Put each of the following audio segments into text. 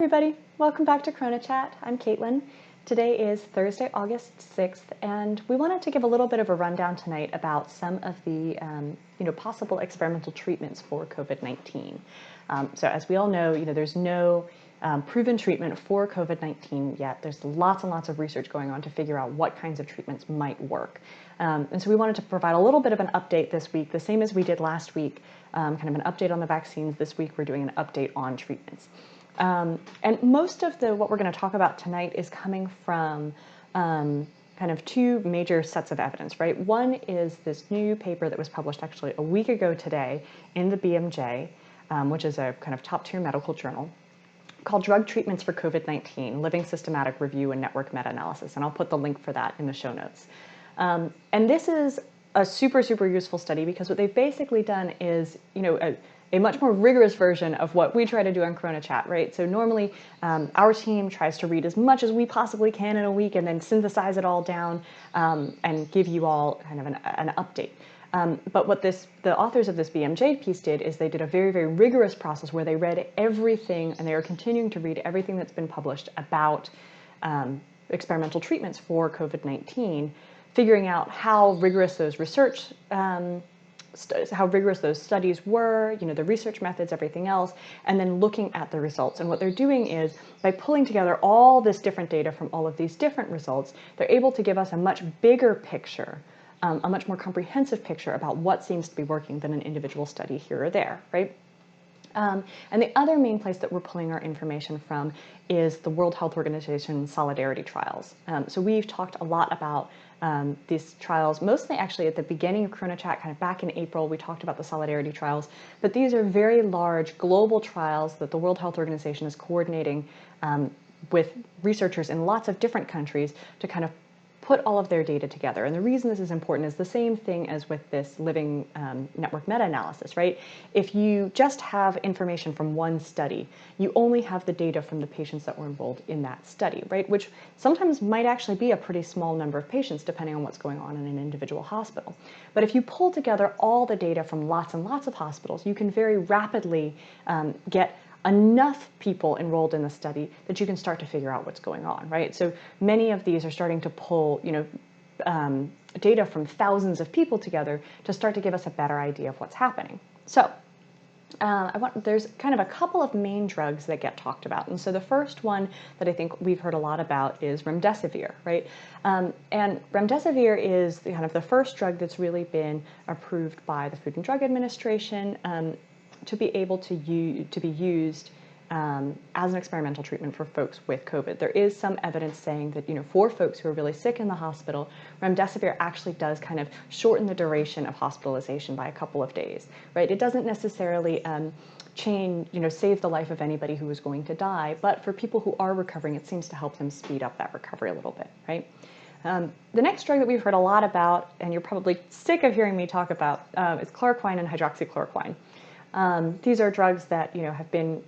Everybody, welcome back to CoronaChat. I'm Caitlin. Today is Thursday, August 6th, and we wanted to give a little bit of a rundown tonight about some of the possible experimental treatments for COVID-19. So as we all know, there's no proven treatment for COVID-19 yet. There's lots and lots of research going on to figure out what kinds of treatments might work. And so we wanted to provide a little bit of an update this week, the same as we did last week, kind of an update on the vaccines. This week we're doing an update on treatments. And most of what we're going to talk about tonight is coming from kind of two major sets of evidence, right? One is this new paper that was published actually a week ago today in the BMJ, which is a kind of top-tier medical journal, called Drug Treatments for COVID-19, Living Systematic Review and Network Meta-Analysis. And I'll put the link for that in the show notes. And this is a super, super useful study because what they've basically done is, a much more rigorous version of what we try to do on CoronaChat, right? So normally our team tries to read as much as we possibly can in a week and then synthesize it all down and give you all kind of an update. But what the authors of this BMJ piece did is they did a very, very rigorous process where they read everything, and they are continuing to read everything that's been published about experimental treatments for COVID-19, figuring out how rigorous those those studies were, the research methods, everything else, and then looking at the results. And what they're doing is, by pulling together all this different data from all of these different results, they're able to give us a much bigger picture, a much more comprehensive picture about what seems to be working than an individual study here or there, right? And the other main place that we're pulling our information from is the World Health Organization Solidarity Trials. So we've talked a lot about these trials, mostly actually at the beginning of CoronaChat, kind of back in April, we talked about the Solidarity Trials, but these are very large global trials that the World Health Organization is coordinating with researchers in lots of different countries to kind of put all of their data together. And the reason this is important is the same thing as with this living network meta-analysis, right? If you just have information from one study, you only have the data from the patients that were enrolled in that study, right? Which sometimes might actually be a pretty small number of patients depending on what's going on in an individual hospital. But if you pull together all the data from lots and lots of hospitals, you can very rapidly get enough people enrolled in the study that you can start to figure out what's going on, right? So many of these are starting to pull, data from thousands of people together to start to give us a better idea of what's happening. So there's kind of a couple of main drugs that get talked about. And so the first one that I think we've heard a lot about is Remdesivir, right? And Remdesivir is kind of the first drug that's really been approved by the Food and Drug Administration to be able to be used as an experimental treatment for folks with COVID. There is some evidence saying that, for folks who are really sick in the hospital, Remdesivir actually does kind of shorten the duration of hospitalization by a couple of days, right? It doesn't necessarily save the life of anybody who is going to die, but for people who are recovering, it seems to help them speed up that recovery a little bit, right? The next drug that we've heard a lot about, and you're probably sick of hearing me talk about, is chloroquine and hydroxychloroquine. These are drugs that have been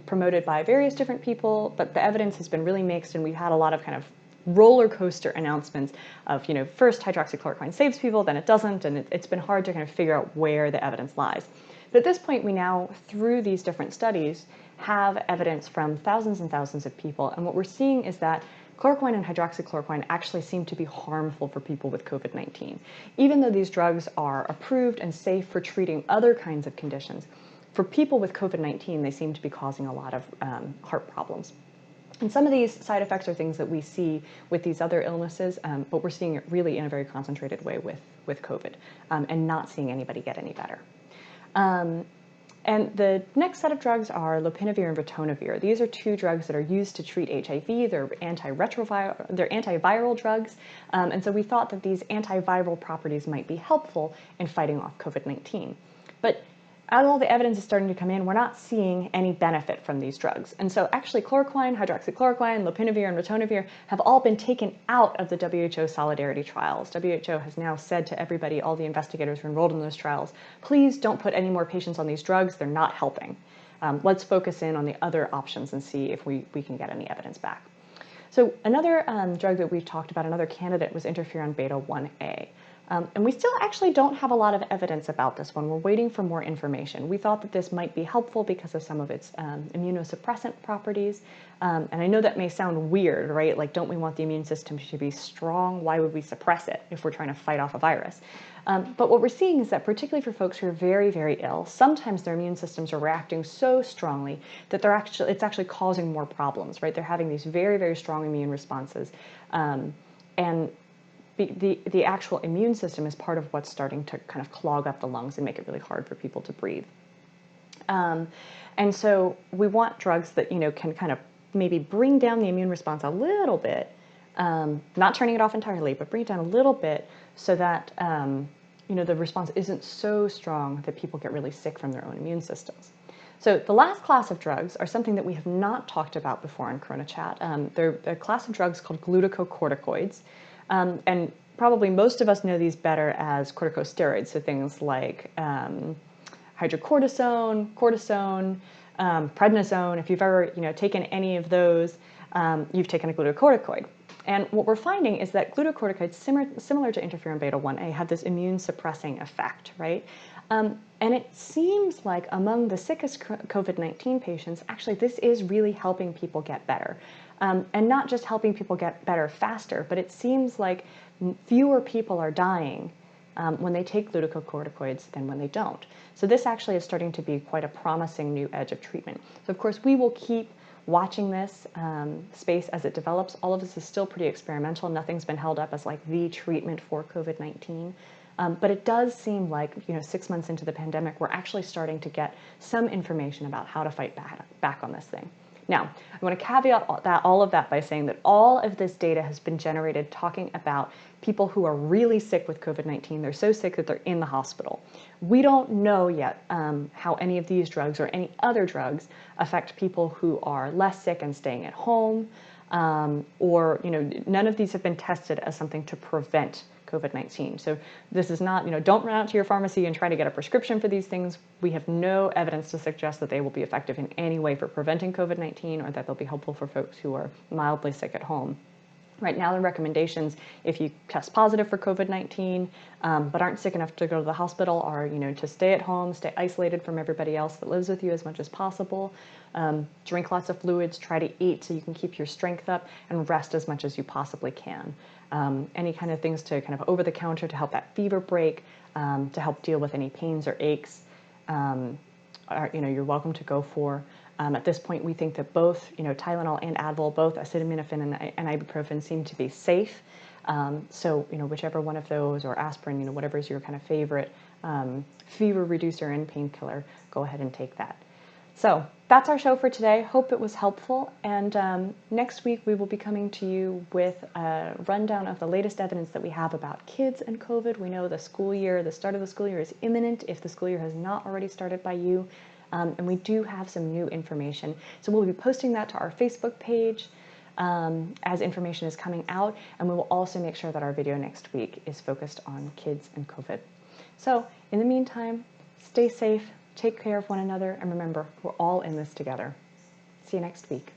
promoted by various different people, but the evidence has been really mixed, and we've had a lot of kind of roller coaster announcements of first hydroxychloroquine saves people, then it doesn't, and it's been hard to kind of figure out where the evidence lies. But at this point, we now, through these different studies, have evidence from thousands and thousands of people, and what we're seeing is that chloroquine and hydroxychloroquine actually seem to be harmful for people with COVID-19. Even though these drugs are approved and safe for treating other kinds of conditions, for people with COVID-19, they seem to be causing a lot of heart problems. And some of these side effects are things that we see with these other illnesses, but we're seeing it really in a very concentrated way with COVID, and not seeing anybody get any better. And the next set of drugs are lopinavir and ritonavir. These are two drugs that are used to treat HIV. They're antiviral drugs. And so we thought that these antiviral properties might be helpful in fighting off COVID-19. But as all the evidence is starting to come in, we're not seeing any benefit from these drugs. And so actually chloroquine, hydroxychloroquine, lopinavir, and ritonavir have all been taken out of the WHO Solidarity Trials. WHO has now said to everybody, all the investigators who are enrolled in those trials, please don't put any more patients on these drugs, they're not helping. Let's focus in on the other options and see if we can get any evidence back. So another drug that we've talked about, another candidate, was interferon beta 1a. And we still actually don't have a lot of evidence about this one. We're waiting for more information. We thought that this might be helpful because of some of its immunosuppressant properties. And I know that may sound weird, right? Like, don't we want the immune system to be strong? Why would we suppress it if we're trying to fight off a virus? But what we're seeing is that particularly for folks who are very, very ill, sometimes their immune systems are reacting so strongly that it's actually causing more problems, right? They're having these very, very strong immune responses. And the actual immune system is part of what's starting to kind of clog up the lungs and make it really hard for people to breathe. And so we want drugs that, can kind of maybe bring down the immune response a little bit, not turning it off entirely, but bring it down a little bit so that, the response isn't so strong that people get really sick from their own immune systems. So the last class of drugs are something that we have not talked about before on CoronaChat. They're a class of drugs called glucocorticoids. And probably most of us know these better as corticosteroids, so things like hydrocortisone, cortisone, prednisone. If you've ever taken any of those, you've taken a glucocorticoid. And what we're finding is that glucocorticoids, similar to interferon beta 1a, have this immune suppressing effect, right? And it seems like among the sickest COVID-19 patients, actually this is really helping people get better. And not just helping people get better faster, but it seems like fewer people are dying when they take glucocorticoids than when they don't. So this actually is starting to be quite a promising new edge of treatment. So of course we will keep watching this space as it develops. All of this is still pretty experimental. Nothing's been held up as like the treatment for COVID-19. But it does seem like 6 months into the pandemic, we're actually starting to get some information about how to fight back on this thing. Now, I want to caveat all of that by saying that all of this data has been generated talking about people who are really sick with COVID-19. They're so sick that they're in the hospital. We don't know yet how any of these drugs or any other drugs affect people who are less sick and staying at home, or none of these have been tested as something to prevent COVID-19. So this is not, don't run out to your pharmacy and try to get a prescription for these things. We have no evidence to suggest that they will be effective in any way for preventing COVID-19 or that they'll be helpful for folks who are mildly sick at home. Right now, the recommendations, if you test positive for COVID-19 but aren't sick enough to go to the hospital, are to stay at home, stay isolated from everybody else that lives with you as much as possible, drink lots of fluids, try to eat so you can keep your strength up, and rest as much as you possibly can. Any kind of things to kind of over the counter to help that fever break, to help deal with any pains or aches, you're welcome to go for. At this point, we think that both, Tylenol and Advil, both acetaminophen and ibuprofen, seem to be safe. So, whichever one of those, or aspirin, whatever is your kind of favorite fever reducer and painkiller, go ahead and take that. So that's our show for today. Hope it was helpful. And next week, we will be coming to you with a rundown of the latest evidence that we have about kids and COVID. We know the start of the school year is imminent if the school year has not already started by you. And we do have some new information. So we'll be posting that to our Facebook page as information is coming out. And we will also make sure that our video next week is focused on kids and COVID. So in the meantime, stay safe, take care of one another, and remember, we're all in this together. See you next week.